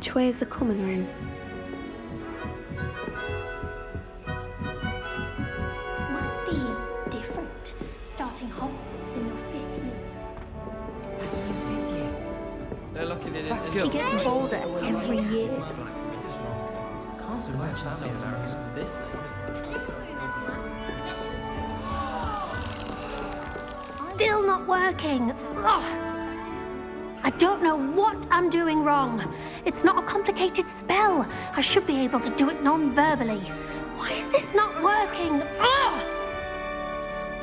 Which way is the common room? Must be different, starting Hogwarts in your 5th year. They're lucky they didn't. She gets bolder every year. Can't imagine that being embarrassed this late. Still not working. Ugh. I don't know what I'm doing wrong. It's not a complicated spell. I should be able to do it non-verbally. Why is this not working? Ugh.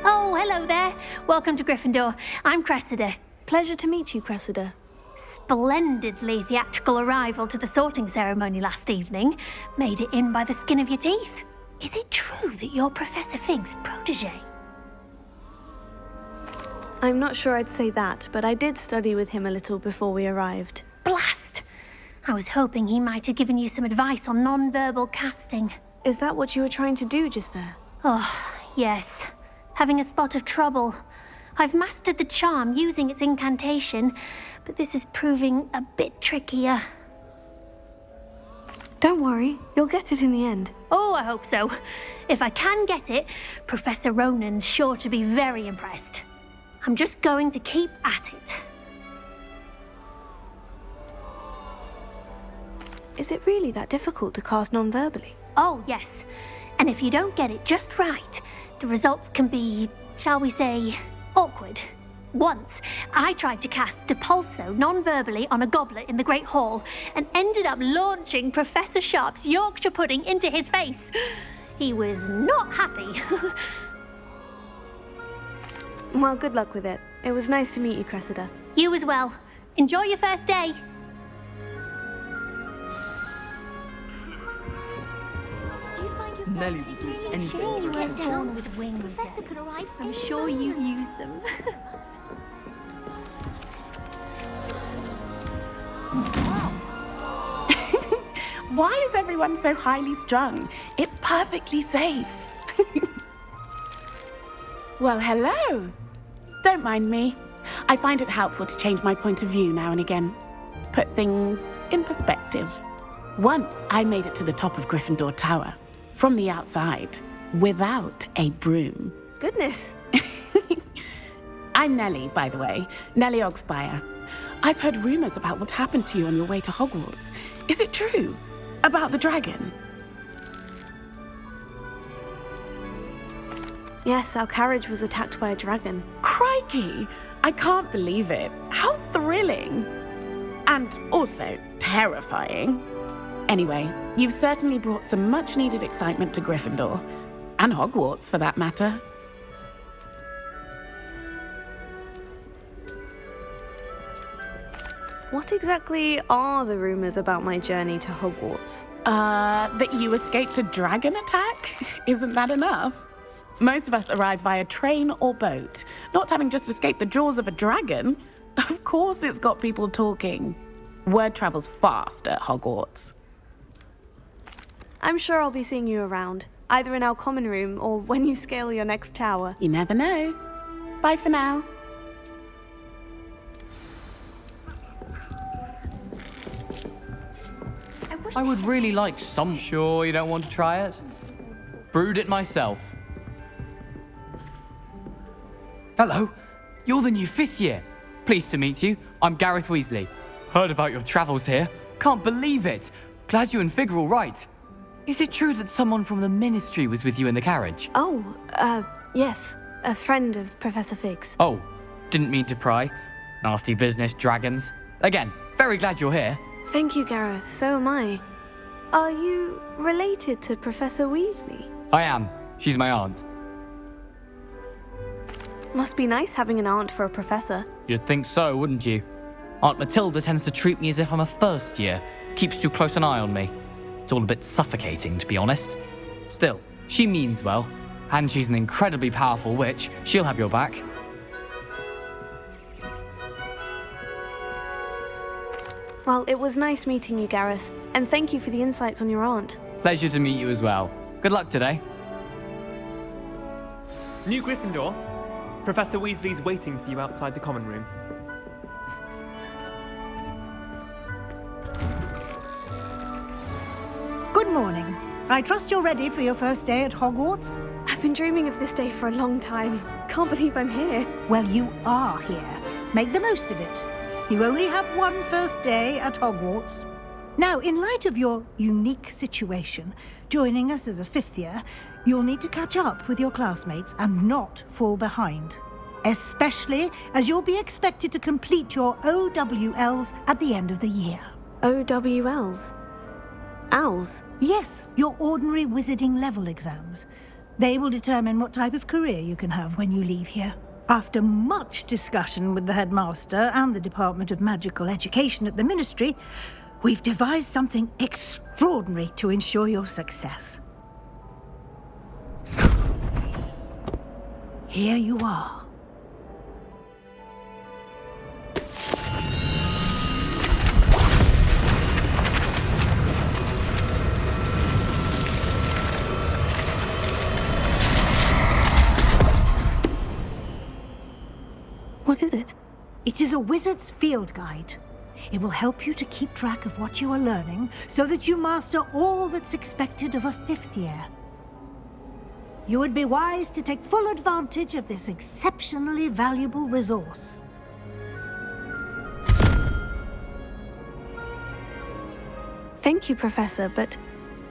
Oh, hello there. Welcome to Gryffindor. I'm Cressida. Pleasure to meet you, Cressida. Splendidly theatrical arrival to the sorting ceremony last evening. Made it in by the skin of your teeth. Is it true that you're Professor Fig's protege? I'm not sure I'd say that, but I did study with him a little before we arrived. Blast! I was hoping he might have given you some advice on non-verbal casting. Is that what you were trying to do just there? Oh, yes. Having a spot of trouble. I've mastered the charm using its incantation, but this is proving a bit trickier. Don't worry, you'll get it in the end. Oh, I hope so. If I can get it, Professor Ronan's sure to be very impressed. I'm just going to keep at it. Is it really that difficult to cast non-verbally? Oh, yes. And if you don't get it just right, the results can be, shall we say, awkward. Once, I tried to cast Depulso non-verbally on a goblet in the Great Hall and ended up launching Professor Sharp's Yorkshire pudding into his face. He was not happy. Well, good luck with it. It was nice to meet you, Cressida. You as well. Enjoy your first day. Nelly will do anything for Get attention. down with wings. Professor could arrive. I'm sure you use them. Why is everyone so highly strung? It's perfectly safe. Well, hello. Don't mind me. I find it helpful to change my point of view now and again. Put things in perspective. Once I made it to the top of Gryffindor Tower, from the outside, without a broom. Goodness. I'm Nellie, by the way, Nellie Ogspire. I've heard rumors about what happened to you on your way to Hogwarts. Is it true? About the dragon? Yes, our carriage was attacked by a dragon. Crikey! I can't believe it. How thrilling! And also terrifying. Anyway, you've certainly brought some much-needed excitement to Gryffindor. And Hogwarts, for that matter. What exactly are the rumors about my journey to Hogwarts? That you escaped a dragon attack? Isn't that enough? Most of us arrive via train or boat, not having just escaped the jaws of a dragon. Of course it's got people talking. Word travels fast at Hogwarts. I'm sure I'll be seeing you around, either in our common room or when you scale your next tower. You never know. Bye for now. I would really like some. Sure, you don't want to try it? Brewed it myself. Hello, you're the new 5th year. Pleased to meet you. I'm Gareth Weasley. Heard about your travels here. Can't believe it. Glad you and Fig are all right. Is it true that someone from the Ministry was with you in the carriage? Oh, yes. A friend of Professor Fig's. Oh, didn't mean to pry. Nasty business, dragons. Again, very glad you're here. Thank you, Gareth. So am I. Are you related to Professor Weasley? I am. She's my aunt. Must be nice having an aunt for a professor. You'd think so, wouldn't you? Aunt Matilda tends to treat me as if I'm a first year. Keeps too close an eye on me. It's all a bit suffocating, to be honest. Still, she means well. And she's an incredibly powerful witch. She'll have your back. Well, it was nice meeting you, Gareth. And thank you for the insights on your aunt. Pleasure to meet you as well. Good luck today. New Gryffindor, Professor Weasley's waiting for you outside the common room. morning. I trust you're ready for your first day at Hogwarts? I've been dreaming of this day for a long time. Can't believe I'm here. Well, you are here. Make the most of it. You only have one first day at Hogwarts. Now, in light of your unique situation, joining us as a fifth year, you'll need to catch up with your classmates and not fall behind. Especially as you'll be expected to complete your OWLs at the end of the year. OWLs? Owls? Yes, your ordinary wizarding level exams. They will determine what type of career you can have when you leave here. After much discussion with the headmaster and the Department of Magical Education at the Ministry, we've devised something extraordinary to ensure your success. Here you are. What is it? It is a wizard's field guide. It will help you to keep track of what you are learning so that you master all that's expected of a fifth year. You would be wise to take full advantage of this exceptionally valuable resource. Thank you, Professor, but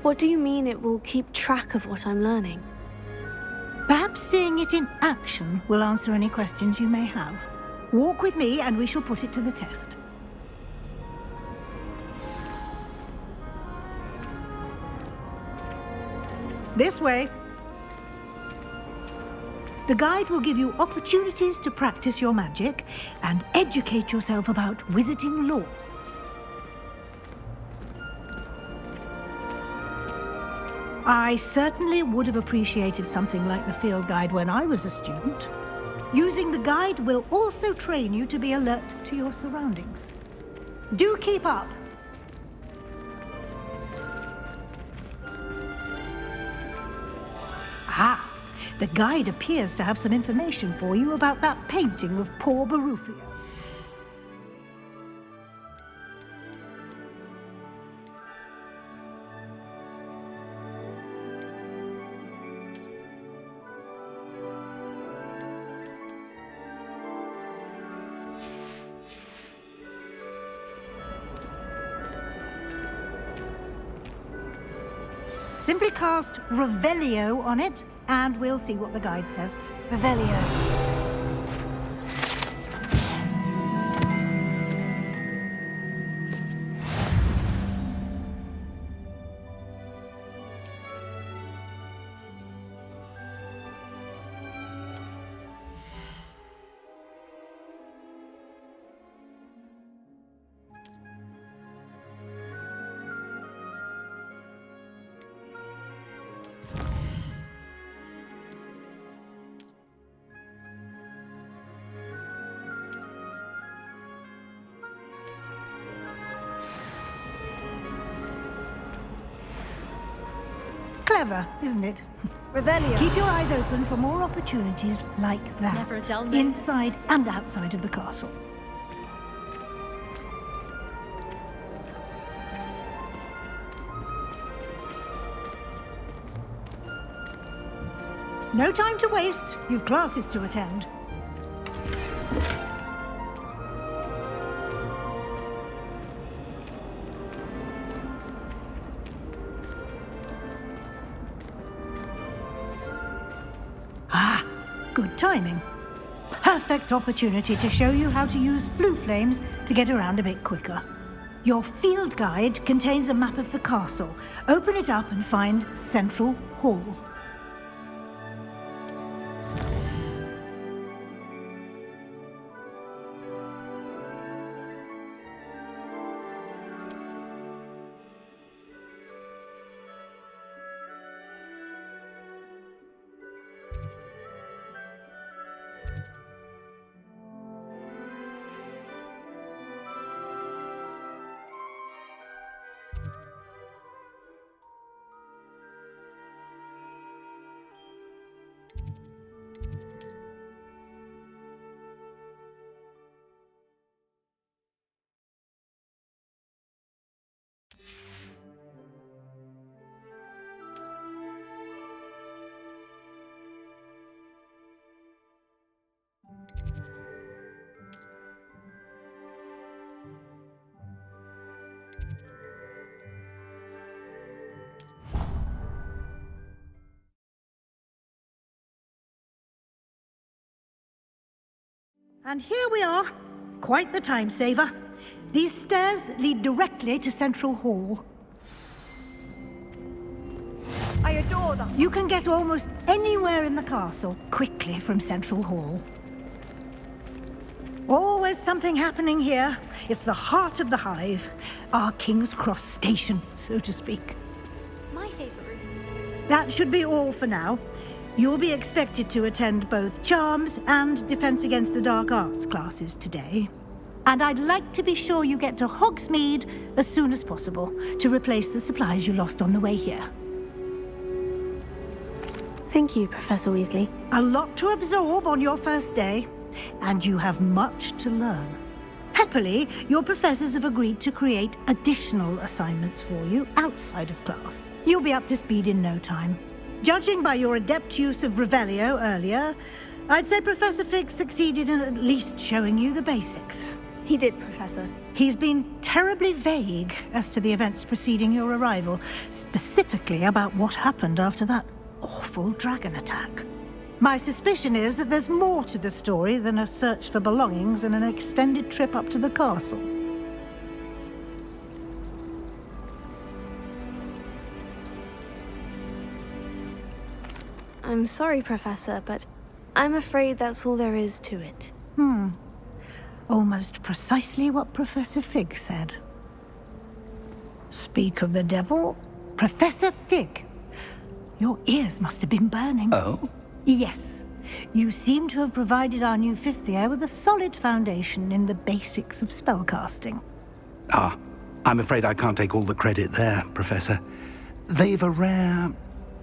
what do you mean it will keep track of what I'm learning? Perhaps seeing it in action will answer any questions you may have. Walk with me and we shall put it to the test. This way. The guide will give you opportunities to practice your magic and educate yourself about wizarding lore. I certainly would have appreciated something like the field guide when I was a student. Using the guide will also train you to be alert to your surroundings. Do keep up! Ah, the guide appears to have some information for you about that painting of poor Barufio. Simply cast Revelio on it, and we'll see what the guide says. Revelio. Clever, isn't it? Revelio. Keep your eyes open for more opportunities like that. Never a dull moment. Inside and outside of the castle. No time to waste. You've classes to attend. Good timing. Perfect opportunity to show you how to use flue flames to get around a bit quicker. Your field guide contains a map of the castle. Open it up and find Central Hall. And here we are. Quite the time saver. These stairs lead directly to Central Hall. I adore them. You can get almost anywhere in the castle quickly from Central Hall. Always something happening here. It's the heart of the hive. Our King's Cross station, so to speak. My favorite. That should be all for now. You'll be expected to attend both Charms and Defense Against the Dark Arts classes today. And I'd like to be sure you get to Hogsmeade as soon as possible to replace the supplies you lost on the way here. Thank you, Professor Weasley. A lot to absorb on your first day, and you have much to learn. Happily, your professors have agreed to create additional assignments for you outside of class. You'll be up to speed in no time. Judging by your adept use of Revelio earlier, I'd say Professor Fig succeeded in at least showing you the basics. He did, Professor. He's been terribly vague as to the events preceding your arrival, specifically about what happened after that awful dragon attack. My suspicion is that there's more to the story than a search for belongings and an extended trip up to the castle. I'm sorry, Professor, but I'm afraid that's all there is to it. Almost precisely what Professor Fig said. Speak of the devil, Professor Fig. Your ears must have been burning. Oh? Yes. You seem to have provided our new fifth year with a solid foundation in the basics of spellcasting. Ah, I'm afraid I can't take all the credit there, Professor. They've a rare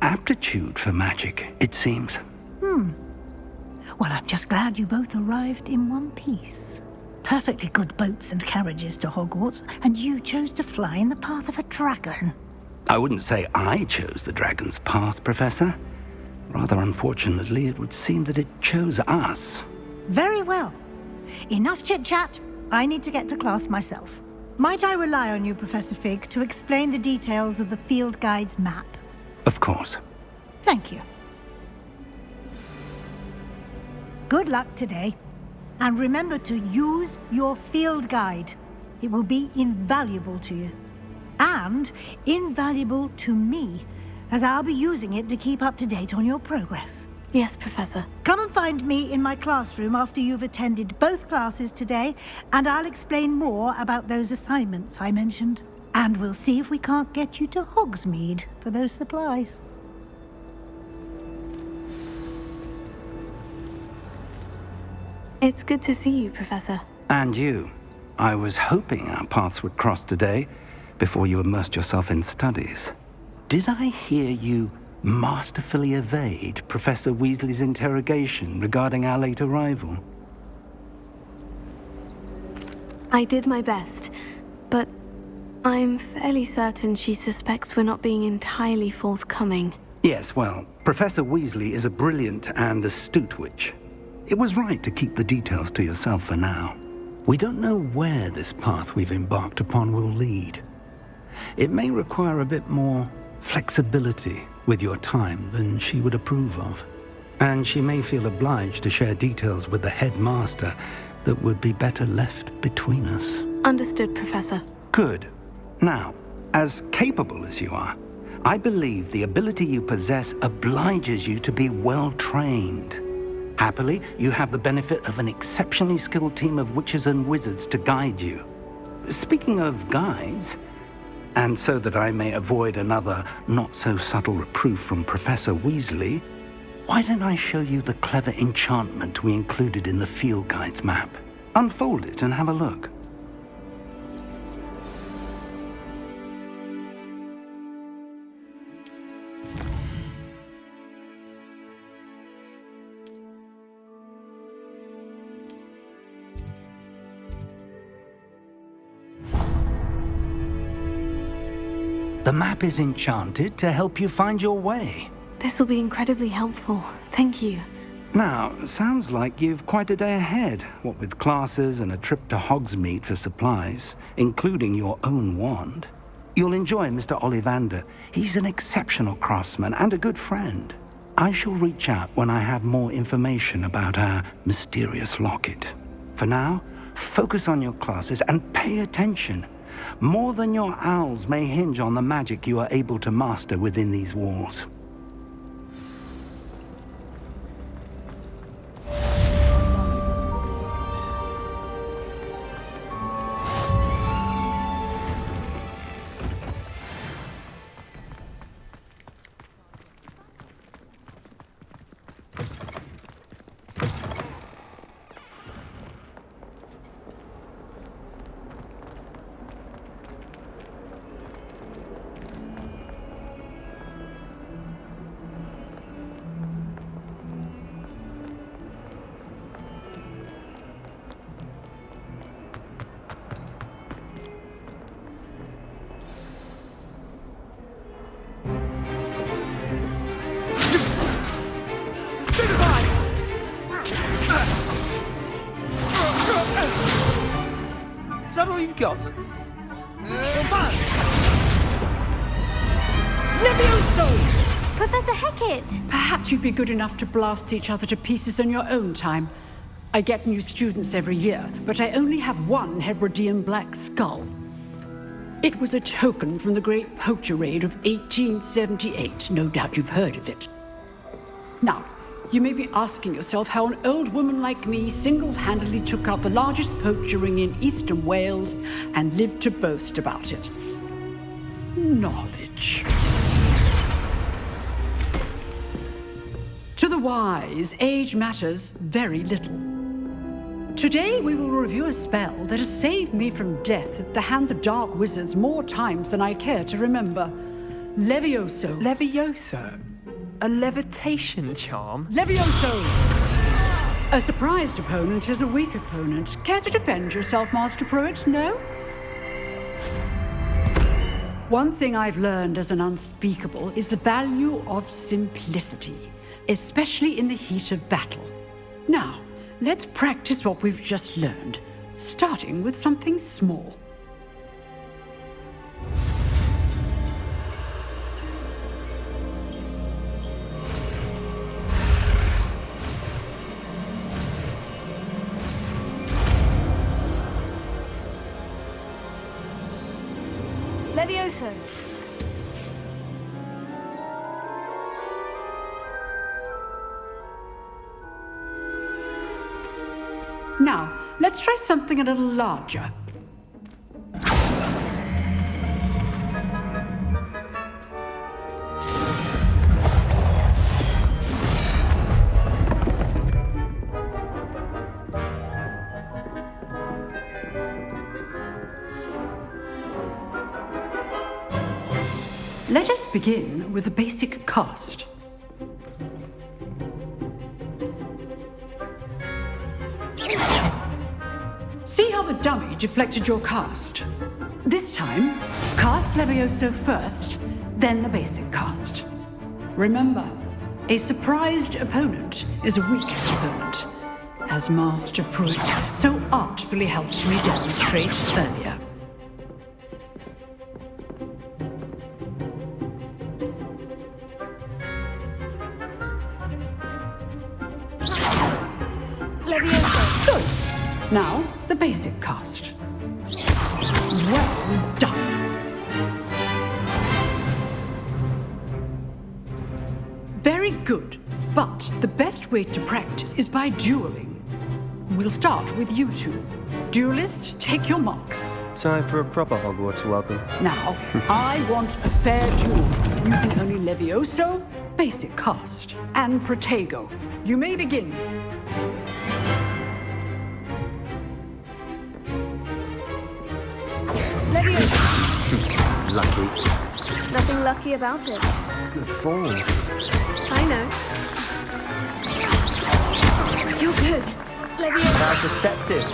aptitude for magic, it seems. Well, I'm just glad you both arrived in one piece. Perfectly good boats and carriages to Hogwarts, and you chose to fly in the path of a dragon. I wouldn't say I chose the dragon's path, Professor. Rather unfortunately, it would seem that it chose us. Very well. Enough chit-chat. I need to get to class myself. Might I rely on you, Professor Fig, to explain the details of the field guide's map? Of course. Thank you. Good luck today. And remember to use your field guide. It will be invaluable to you. And invaluable to me, as I'll be using it to keep up to date on your progress. Yes, Professor. Come and find me in my classroom after you've attended both classes today, and I'll explain more about those assignments I mentioned. And we'll see if we can't get you to Hogsmeade for those supplies. It's good to see you, Professor. And you. I was hoping our paths would cross today, before you immersed yourself in studies. Did I hear you masterfully evade Professor Weasley's interrogation regarding our late arrival? I did my best, but I'm fairly certain she suspects we're not being entirely forthcoming. Yes, well, Professor Weasley is a brilliant and astute witch. It was right to keep the details to yourself for now. We don't know where this path we've embarked upon will lead. It may require a bit more flexibility with your time than she would approve of. And she may feel obliged to share details with the headmaster that would be better left between us. Understood, Professor. Good. Now, as capable as you are, I believe the ability you possess obliges you to be well trained. Happily, you have the benefit of an exceptionally skilled team of witches and wizards to guide you. Speaking of guides, and so that I may avoid another not-so-subtle reproof from Professor Weasley, why don't I show you the clever enchantment we included in the field guide's map? Unfold it and have a look. The map is enchanted to help you find your way. This will be incredibly helpful. Thank you. Now, sounds like you've quite a day ahead, what with classes and a trip to Hogsmeade for supplies, including your own wand. You'll enjoy Mr. Ollivander. He's an exceptional craftsman and a good friend. I shall reach out when I have more information about our mysterious locket. For now, focus on your classes and pay attention. More than your owls may hinge on the magic you are able to master within these walls. Is that all you've got? Levioso! Professor Hecat! Perhaps you'd be good enough to blast each other to pieces in your own time. I get new students every year, but I only have one Hebridean black skull. It was a token from the Great Poacher Raid of 1878. No doubt you've heard of it. Now, you may be asking yourself how an old woman like me single-handedly took out the largest poacher ring in eastern Wales and lived to boast about it. Knowledge. To the wise, age matters very little. Today we will review a spell that has saved me from death at the hands of dark wizards more times than I care to remember. Levioso. Levioso? A levitation charm? Levioso! A surprised opponent is a weak opponent. Care to defend yourself, Master Pruitt? No? One thing I've learned as an unspeakable is the value of simplicity, especially in the heat of battle. Now, let's practice what we've just learned, starting with something small. Levioso. Now, let's try something a little larger. Let us begin with the basic cast. See how the dummy deflected your cast? This time, cast Levioso first, then the basic cast. Remember, a surprised opponent is a weak opponent, as Master Pruitt so artfully helped me demonstrate earlier. Levioso. Good. Now, the basic cast. Well done. Very good. But the best way to practice is by dueling. We'll start with you two. Duelists, take your marks. Time for a proper Hogwarts welcome. Now, I want a fair duel, using only Levioso, basic cast, and Protego. You may begin. Levioso. Lucky. Nothing lucky about it. Good form. I know. You're good. Levioso. How deceptive.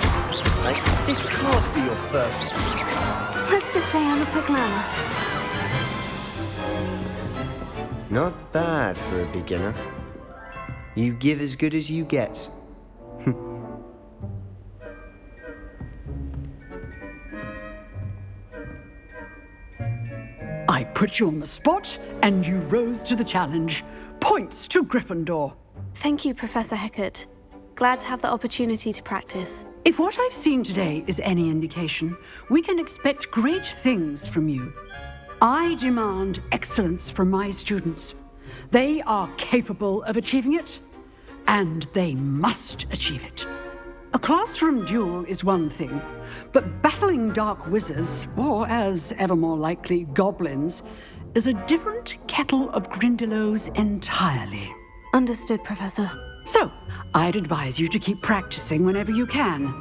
Like, this can't be your first. Let's just say I'm a quick learner. Not bad for a beginner. You give as good as you get. I put you on the spot, and you rose to the challenge. Points to Gryffindor. Thank you, Professor Hecat. Glad to have the opportunity to practice. If what I've seen today is any indication, we can expect great things from you. I demand excellence from my students. They are capable of achieving it, and they must achieve it. A classroom duel is one thing, but battling dark wizards, or as ever more likely, goblins, is a different kettle of Grindylows entirely. Understood, Professor. So, I'd advise you to keep practicing whenever you can.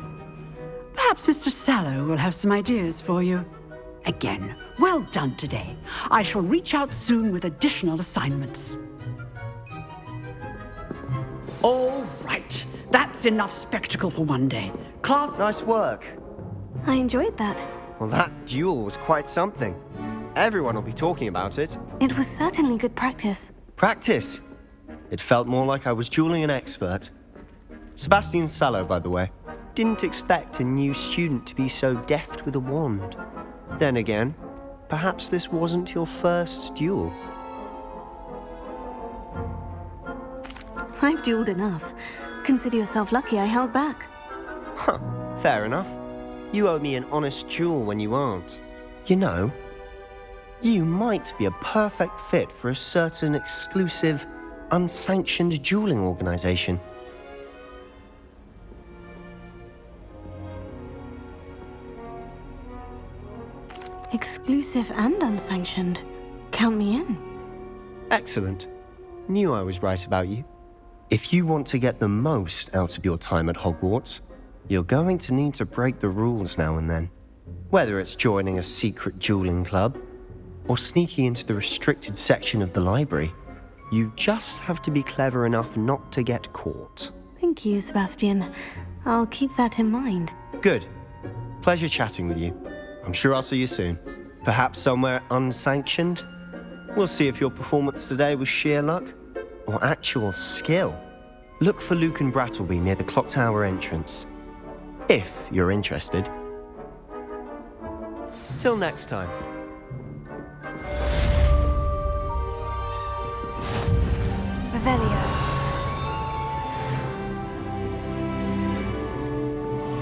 Perhaps Mr. Sallow will have some ideas for you. Again, well done today. I shall reach out soon with additional assignments. All right. That's enough spectacle for one day. Class... Nice work. I enjoyed that. Well, that duel was quite something. Everyone will be talking about it. It was certainly good practice. Practice? It felt more like I was dueling an expert. Sebastian Sallow, by the way. Didn't expect a new student to be so deft with a wand. Then again, perhaps this wasn't your first duel. I've dueled enough. Consider yourself lucky I held back. Huh, fair enough. You owe me an honest duel when you aren't. You know, you might be a perfect fit for a certain exclusive, unsanctioned dueling organization. Exclusive and unsanctioned. Count me in. Excellent. Knew I was right about you. If you want to get the most out of your time at Hogwarts, you're going to need to break the rules now and then. Whether it's joining a secret dueling club, or sneaking into the restricted section of the library, you just have to be clever enough not to get caught. Thank you, Sebastian. I'll keep that in mind. Good. Pleasure chatting with you. I'm sure I'll see you soon. Perhaps somewhere unsanctioned? We'll see if your performance today was sheer luck or actual skill. Look for Luke and Brattleby near the clock tower entrance, if you're interested. Till next time. Revelio.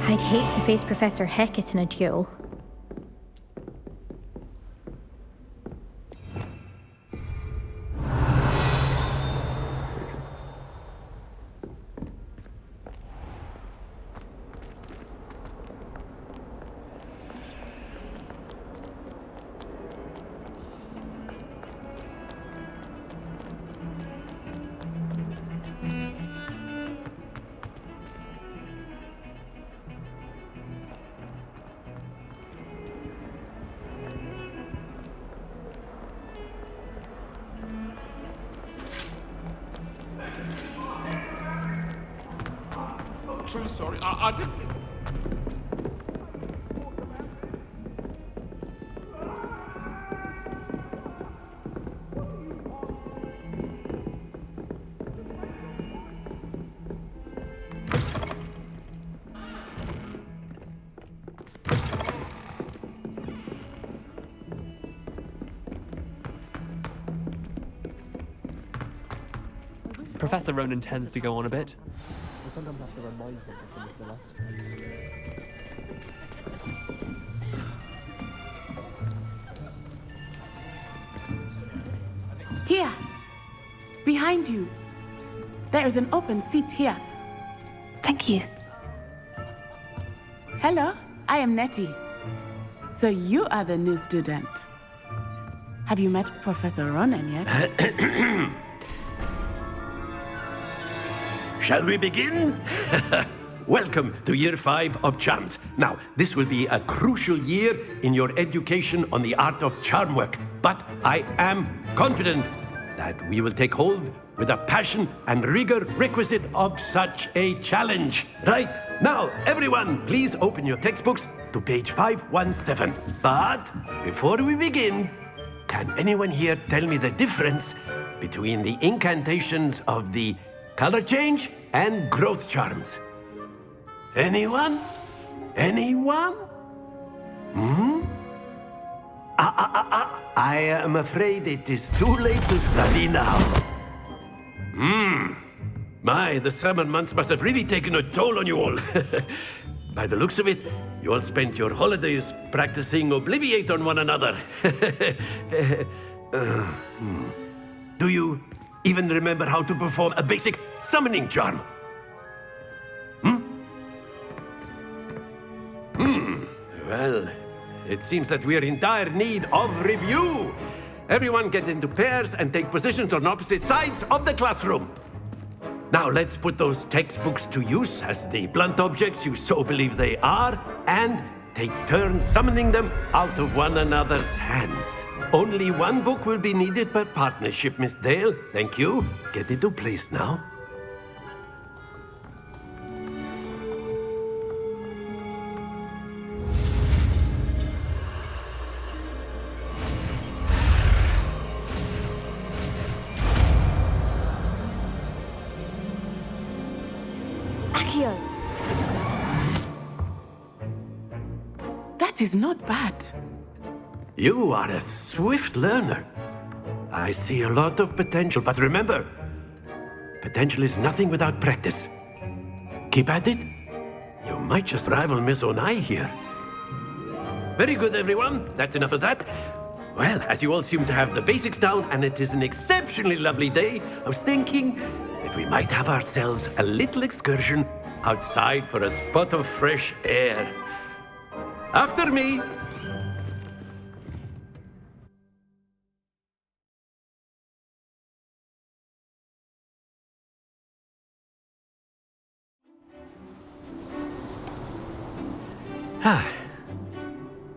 I'd hate to face Professor Hecat in a duel. Truly sorry. I didn't. Professor Ronan tends to go on a bit. Here. Behind you. There is an open seat here. Thank you. Hello, I am Nettie. So you are the new student. Have you met Professor Ronan yet? Shall we begin? Welcome to Year 5 of Charms. Now, this will be a crucial year in your education on the art of charm work, but I am confident that we will take hold with the passion and rigor requisite of such a challenge. Right, now, everyone, please open your textbooks to page 517. But before we begin, can anyone here tell me the difference between the incantations of the color change and growth charms? Anyone? Anyone? I am afraid it is too late to study now. My, the summer months must have really taken a toll on you all. By the looks of it, you all spent your holidays practicing Obliviate on one another. Do you even remember how to perform a basic summoning charm? Well, it seems that we are in dire need of review. Everyone get into pairs and take positions on opposite sides of the classroom. Now let's put those textbooks to use as the blunt objects you so believe they are, and take turns summoning them out of one another's hands. Only one book will be needed per partnership, Miss Dale. Thank you. Get into place now. Accio! That is not bad. You are a swift learner. I see a lot of potential, but remember, potential is nothing without practice. Keep at it. You might just rival Miss Onai here. Very good, everyone. That's enough of that. Well, as you all seem to have the basics down, and it is an exceptionally lovely day, I was thinking that we might have ourselves a little excursion outside for a spot of fresh air. After me.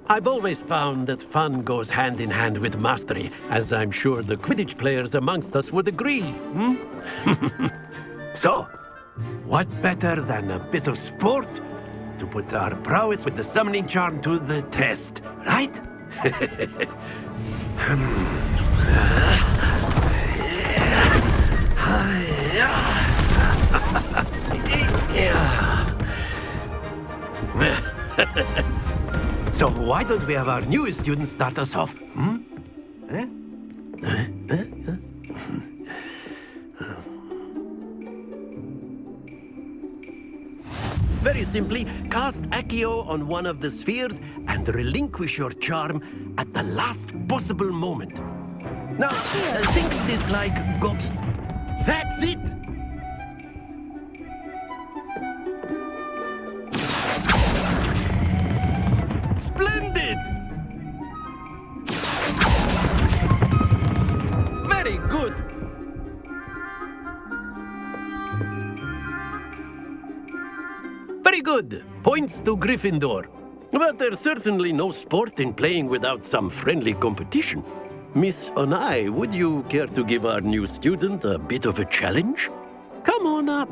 I've always found that fun goes hand in hand with mastery, as I'm sure the Quidditch players amongst us would agree. So, what better than a bit of sport to put our prowess with the summoning charm to the test, right? So why don't we have our newest student start us off? Very simply, cast Accio on one of the spheres and relinquish your charm at the last possible moment. Now, think of this like ghost. That's it! Splendid! Very good! Very good. Points to Gryffindor. But there's certainly no sport in playing without some friendly competition. Miss Onai, would you care to give our new student a bit of a challenge? Come on up.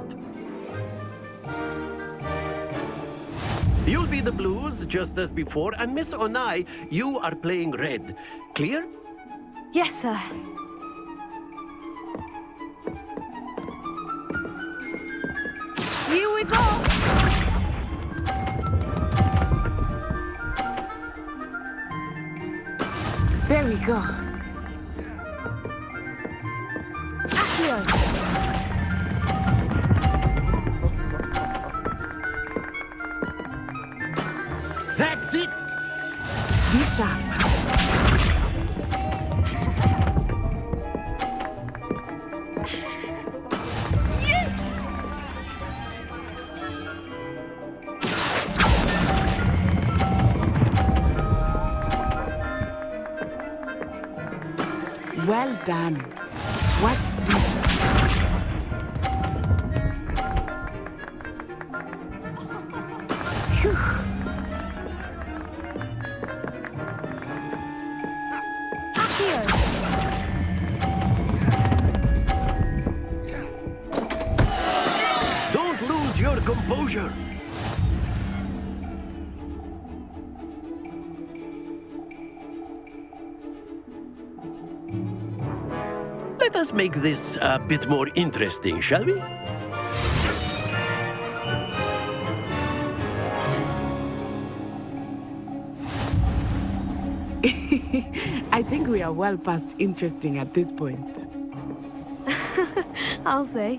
You'll be the blues, just as before, and Miss Onai, you are playing red. Clear? Yes, sir. Here we go! There we go. Accio! That's it! Be sharp. Well done. Watch this. Phew. Don't lose your composure. Let us make this a bit more interesting, shall we? I think we are well past interesting at this point. I'll say.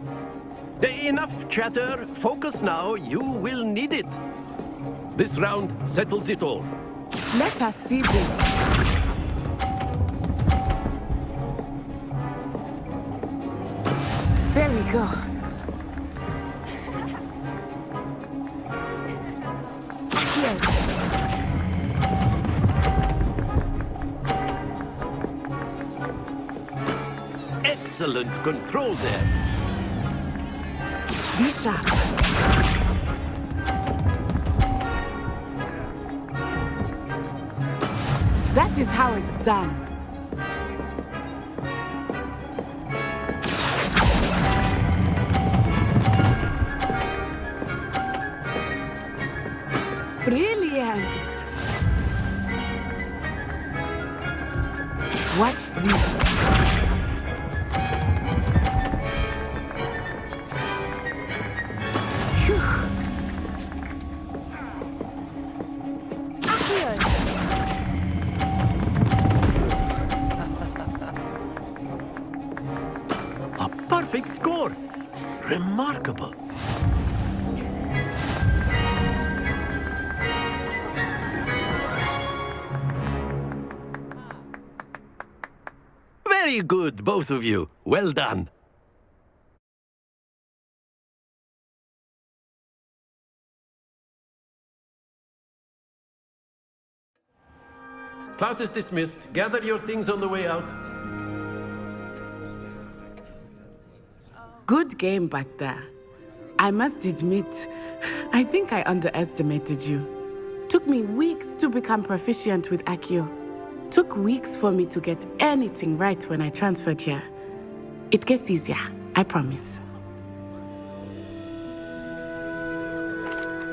Enough chatter. Focus now. You will need it. This round settles it all. Let us see this. There we go. Excellent control there. Be sharp. That is how it's done. Brilliant. Watch this. A perfect score. Remarkable. Very good, both of you. Well done. Class is dismissed. Gather your things on the way out. Good game back there. I must admit, I think I underestimated you. Took me weeks to become proficient with Accio. Took weeks for me to get anything right when I transferred here. It gets easier, I promise.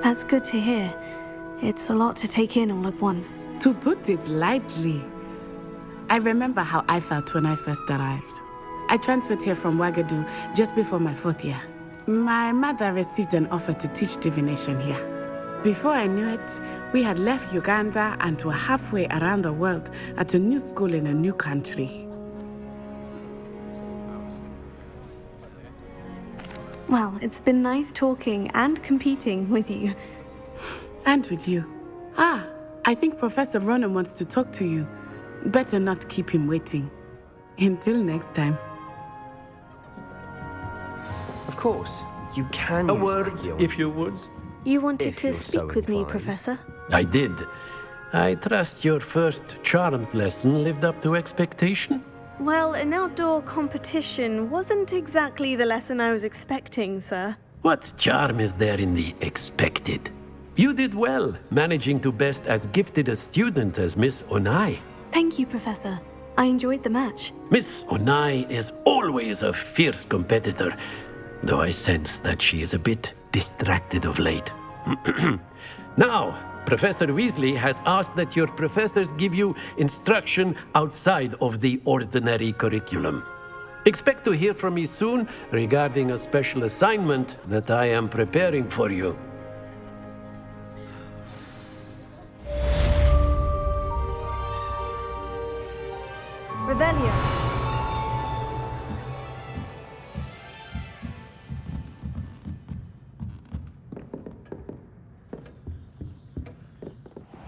That's good to hear. It's a lot to take in all at once. To put it lightly, I remember how I felt when I first arrived. I transferred here from Ouagadougou just before my 4th year. My mother received an offer to teach divination here. Before I knew it, we had left Uganda and were halfway around the world at a new school in a new country. Well, it's been nice talking and competing with you. And with you. I think Professor Ronan wants to talk to you. Better not keep him waiting. Until next time. Of course, you can A use word, Accio. if you would. You wanted If to you're speak so with me, inclined. Professor? I did. I trust your first charms lesson lived up to expectation. Well, an outdoor competition wasn't exactly the lesson I was expecting, sir. What charm is there in the expected? You did well, managing to best as gifted a student as Miss Onai. Thank you, Professor. I enjoyed the match. Miss Onai is always a fierce competitor, though I sense that she is a bit distracted of late. Now, Professor Weasley has asked that your professors give you instruction outside of the ordinary curriculum. Expect to hear from me soon regarding a special assignment that I am preparing for you. Revelio.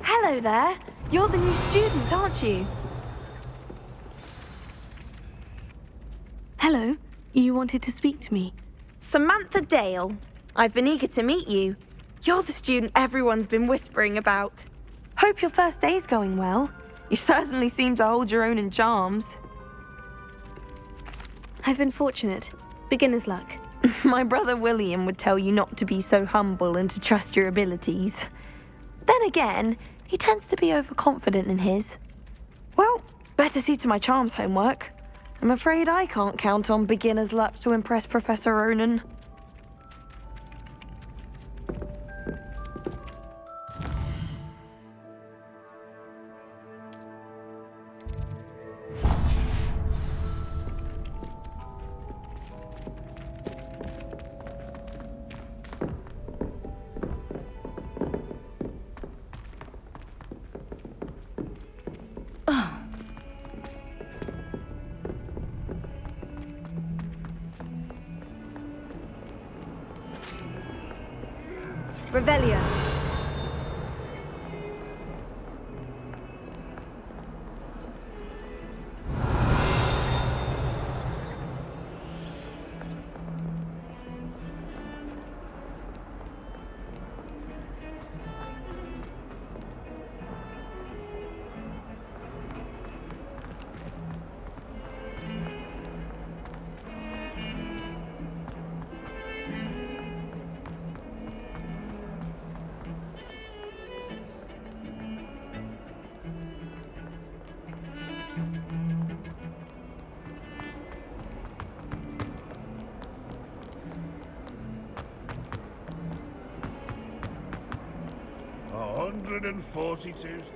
Hello there. You're the new student, aren't you? Hello. You wanted to speak to me. Samantha Dale. I've been eager to meet you. You're the student everyone's been whispering about. Hope your first day's going well. You certainly seem to hold your own in charms. I've been fortunate. Beginner's luck. My brother William would tell you not to be so humble and to trust your abilities. Then again, he tends to be overconfident in his. Well, better see to my charms homework. I'm afraid I can't count on beginner's luck to impress Professor Ronan. Revelio. 142 steps.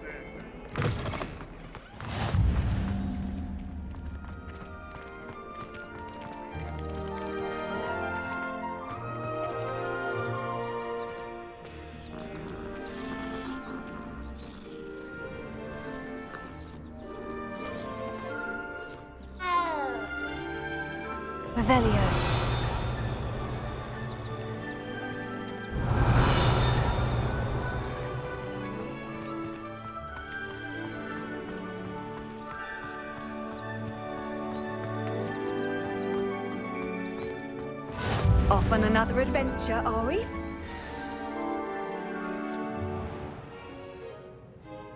Revelio. Off on another adventure, are we?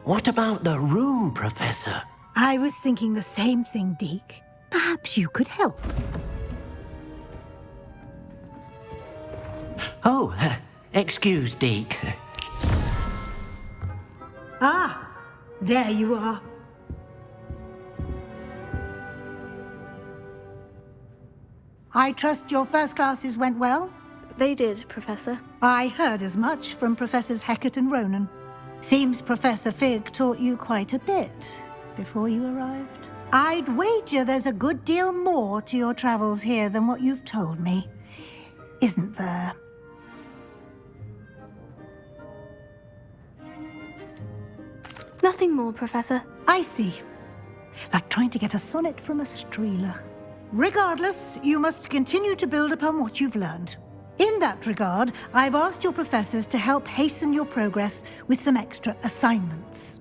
What about the room, Professor? I was thinking the same thing, Deke. Perhaps you could help. Oh, excuse, Deke. Ah, there you are. I trust your first classes went well? They did, Professor. I heard as much from Professors Hecat and Ronan. Seems Professor Fig taught you quite a bit before you arrived. I'd wager there's a good deal more to your travels here than what you've told me. Isn't there? Nothing more, Professor. I see. Like trying to get a sonnet from a streeler. Regardless, you must continue to build upon what you've learned. In that regard, I've asked your professors to help hasten your progress with some extra assignments.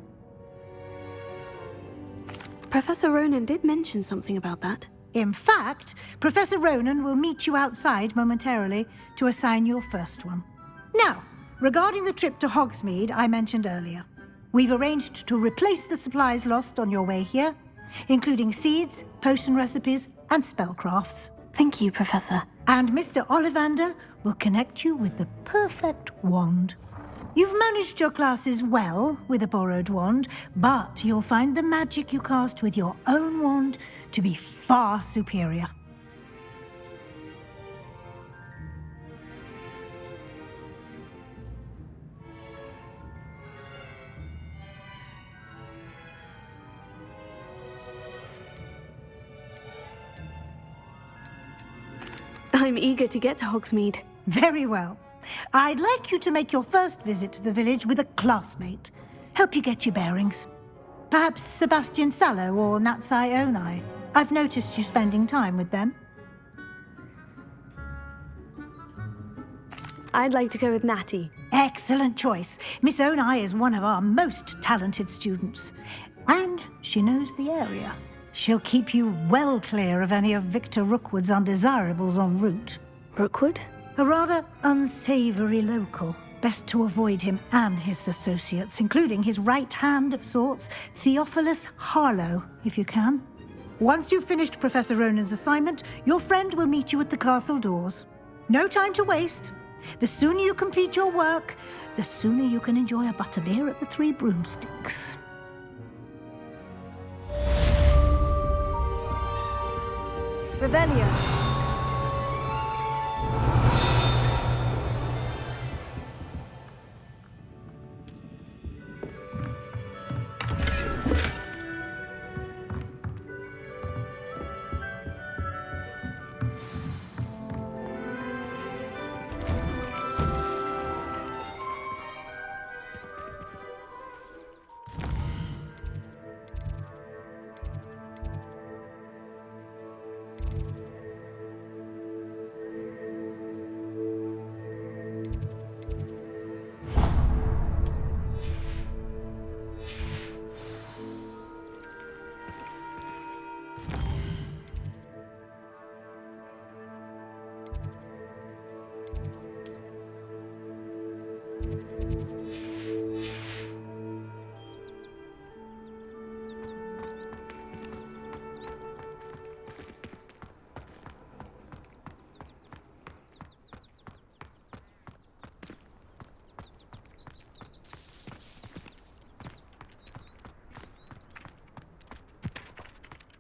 Professor Ronan did mention something about that. In fact, Professor Ronan will meet you outside momentarily to assign your first one. Now, regarding the trip to Hogsmeade I mentioned earlier, we've arranged to replace the supplies lost on your way here, including seeds, potion recipes, and spellcrafts. Thank you, Professor. And Mr. Ollivander will connect you with the perfect wand. You've managed your classes well with a borrowed wand, but you'll find the magic you cast with your own wand to be far superior. I'm eager to get to Hogsmeade. Very well. I'd like you to make your first visit to the village with a classmate. Help you get your bearings. Perhaps Sebastian Sallow or Natsai Onai. I've noticed you spending time with them. I'd like to go with Natty. Excellent choice. Miss Onai is one of our most talented students. And she knows the area. She'll keep you well clear of any of Victor Rookwood's undesirables en route. Rookwood? A rather unsavory local. Best to avoid him and his associates, including his right hand of sorts, Theophilus Harlow, if you can. Once you've finished Professor Ronan's assignment, your friend will meet you at the castle doors. No time to waste. The sooner you complete your work, the sooner you can enjoy a butterbeer at the Three Broomsticks. Revelio.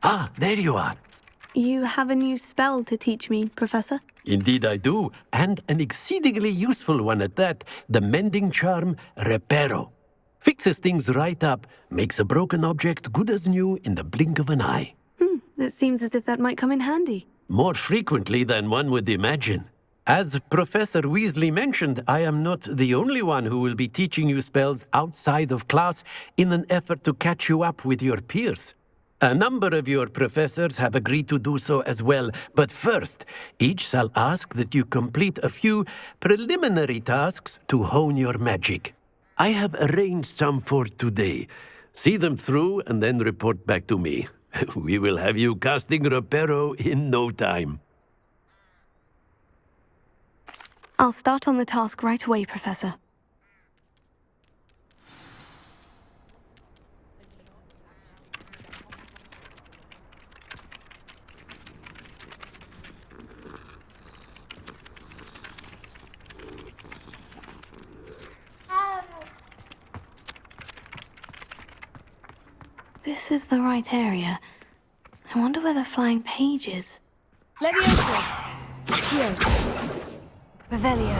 Ah, there you are. You have a new spell to teach me, Professor? Indeed I do, and an exceedingly useful one at that, the mending charm Reparo. Fixes things right up, makes a broken object good as new in the blink of an eye. It seems as if that might come in handy. More frequently than one would imagine. As Professor Weasley mentioned, I am not the only one who will be teaching you spells outside of class in an effort to catch you up with your peers. A number of your professors have agreed to do so as well, but first, each shall ask that you complete a few preliminary tasks to hone your magic. I have arranged some for today. See them through and then report back to me. We will have you casting Reparo in no time. I'll start on the task right away, Professor. This is the right area. I wonder where the flying page is. Leviosa! Accio! Revelio!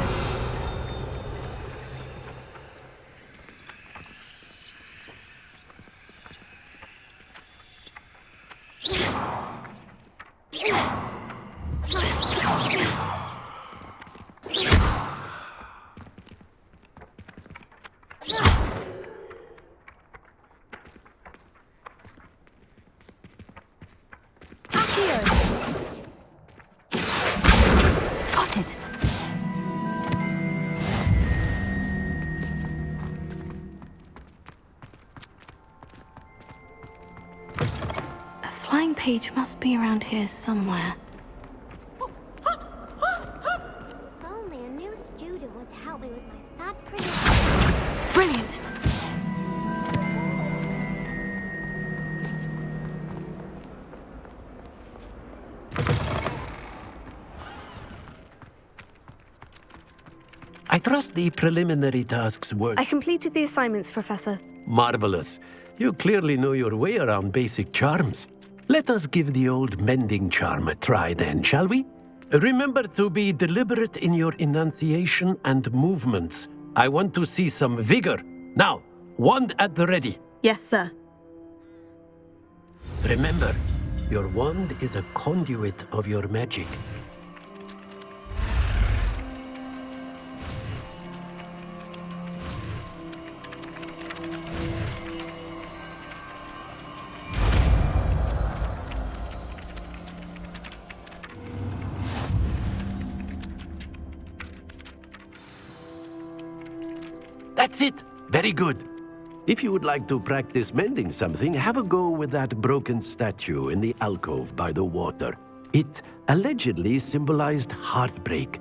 Got it. A flying page must be around here somewhere. If only a new student were to help me with my sad predicament. Brilliant! I trust the preliminary tasks work. I completed the assignments, Professor. Marvelous. You clearly know your way around basic charms. Let us give the old mending charm a try then, shall we? Remember to be deliberate in your enunciation and movements. I want to see some vigor. Now, wand at the ready. Yes, sir. Remember, your wand is a conduit of your magic. That's it. Very good. If you would like to practice mending something, have a go with that broken statue in the alcove by the water. It allegedly symbolized heartbreak.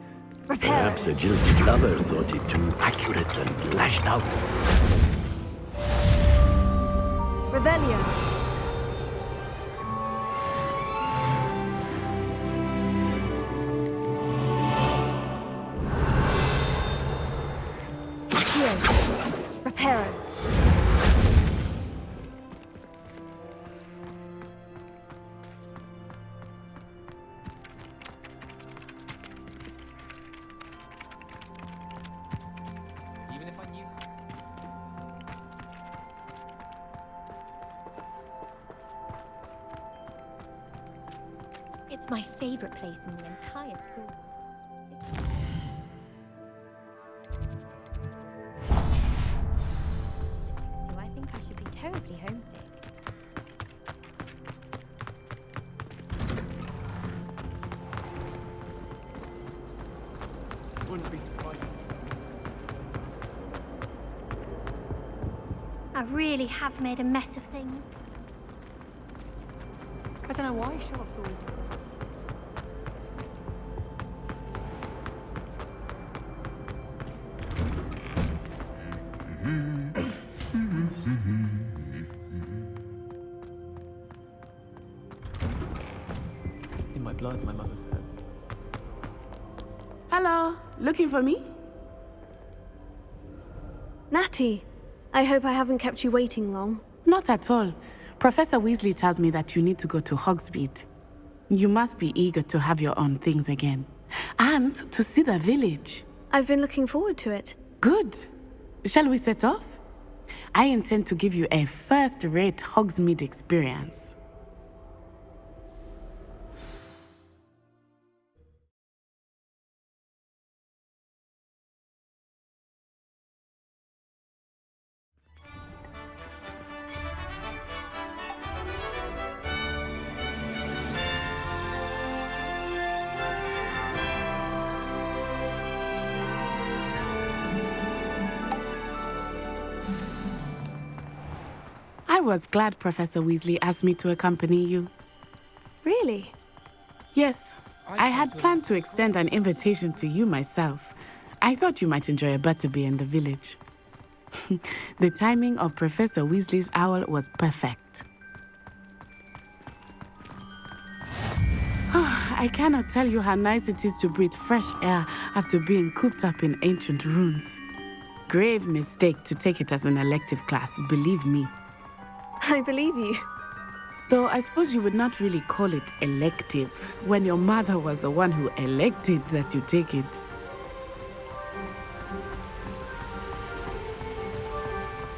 Perhaps a jilted lover thought it too accurate and lashed out. Revelio. Reparo. Even if I knew. It's my favorite place in the entire school. Do I think I should be terribly homesick? Wouldn't be surprised. I really have made a mess of things. I don't know why Sherlock always. In my blood, my mother said. Hello, looking for me? Natty, I hope I haven't kept you waiting long. Not at all. Professor Weasley tells me that you need to go to Hogsmeade. You must be eager to have your own things again. and to see the village. I've been looking forward to it. Good. Shall we set off? I intend to give you a first-rate Hogsmeade experience. I was glad Professor Weasley asked me to accompany you. Really? Yes, I had planned to extend an invitation to you myself. I thought you might enjoy a butterbeer in the village. The timing of Professor Weasley's owl was perfect. I cannot tell you how nice it is to breathe fresh air after being cooped up in ancient runes. Grave mistake to take it as an elective class, believe me. I believe you. Though I suppose you would not really call it elective when your mother was the one who elected that you take it.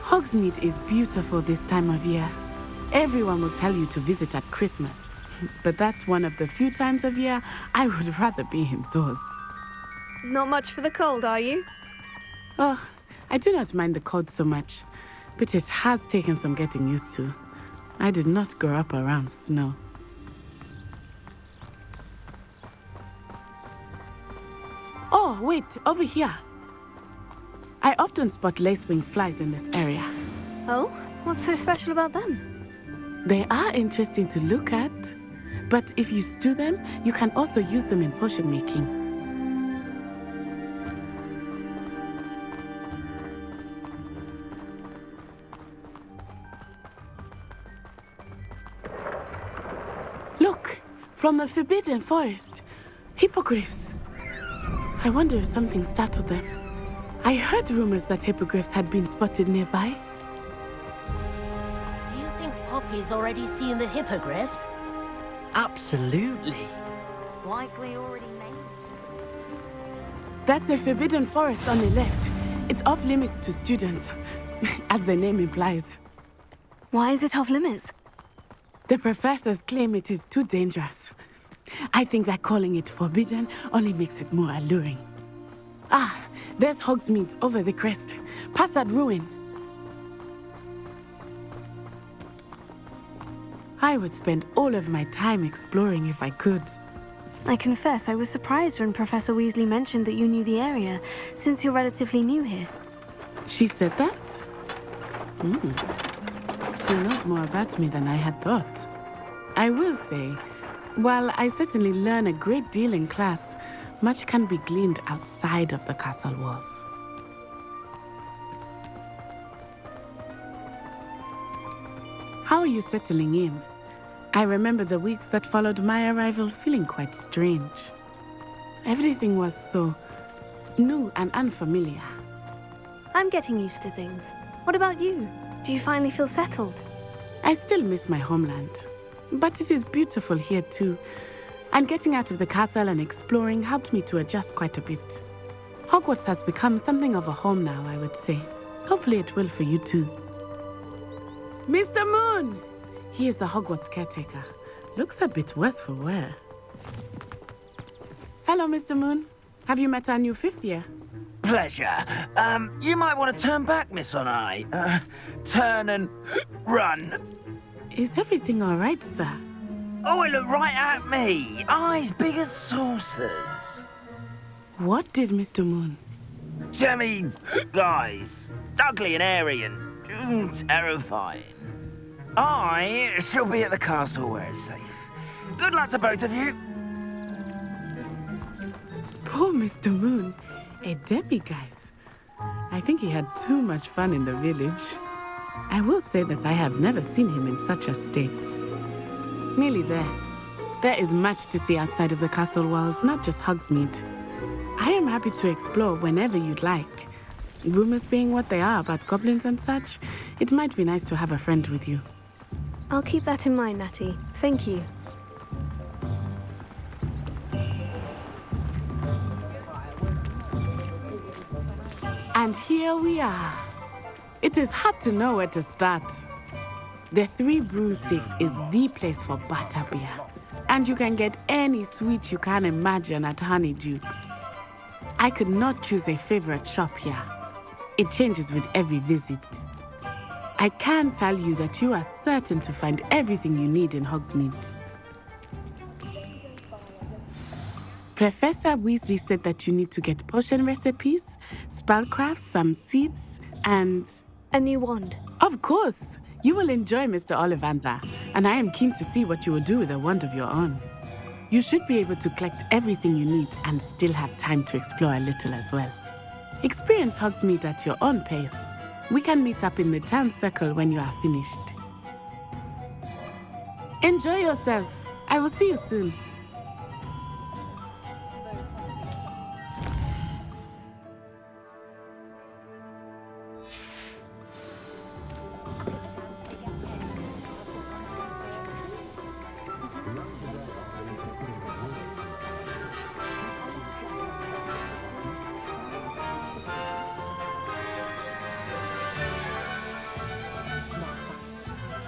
Hogsmeade is beautiful this time of year. Everyone will tell you to visit at Christmas, but that's one of the few times of year I would rather be indoors. Not much for the cold, are you? Oh, I do not mind the cold so much, but it has taken some getting used to. I did not grow up around snow. Oh, wait, over here. I often spot lacewing flies in this area. Oh? What's so special about them? They are interesting to look at, but if you stew them, you can also use them in potion making. Look, from the Forbidden Forest, hippogriffs. I wonder if something startled them. I heard rumors that hippogriffs had been spotted nearby. Do you think Poppy's already seen the hippogriffs? Absolutely. Likely already made. That's the Forbidden Forest on the left. It's off limits to students, as the name implies. Why is it off limits? The professors claim it is too dangerous. I think that calling it forbidden only makes it more alluring. Ah, there's Hogsmeade over the crest, past that ruin. I would spend all of my time exploring if I could. I confess I was surprised when Professor Weasley mentioned that you knew the area, since you're relatively new here. She said that? She knows more about me than I had thought. I will say, while I certainly learn a great deal in class, much can be gleaned outside of the castle walls. How are you settling in? I remember the weeks that followed my arrival feeling quite strange. Everything was so new and unfamiliar. I'm getting used to things. What about you? Do you finally feel settled? I still miss my homeland, but it is beautiful here too. And getting out of the castle and exploring helped me to adjust quite a bit. Hogwarts has become something of a home now, I would say. Hopefully it will for you too. Mr. Moon! He is the Hogwarts caretaker. Looks a bit worse for wear. Hello, Mr. Moon. Have you met our new fifth year? Pleasure. You might want to turn back, Miss Onai. Turn and run. Is everything all right, sir? Oh, it looked right at me. Eyes big as saucers. What did Mr. Moon? Jemmy, guys. Ugly and airy and terrifying. I shall be at the castle where it's safe. Good luck to both of you. Poor Mr. Moon. A demiguise. I think he had too much fun in the village. I will say that I have never seen him in such a state. Nearly there. There is much to see outside of the castle walls, not just Hogsmeade. I am happy to explore whenever you'd like. Rumors being what they are about goblins and such, it might be nice to have a friend with you. I'll keep that in mind, Natty. Thank you. And here we are. It is hard to know where to start. The Three Broomsticks is the place for butterbeer. And you can get any sweet you can imagine at Honeydukes. I could not choose a favorite shop here. It changes with every visit. I can tell you that you are certain to find everything you need in Hogsmeade. Professor Weasley said that you need to get potion recipes, spellcrafts, some seeds, and... a new wand. Of course! You will enjoy Mr. Ollivander, and I am keen to see what you will do with a wand of your own. You should be able to collect everything you need and still have time to explore a little as well. Experience Hogsmeade at your own pace. We can meet up in the town circle when you are finished. Enjoy yourself. I will see you soon.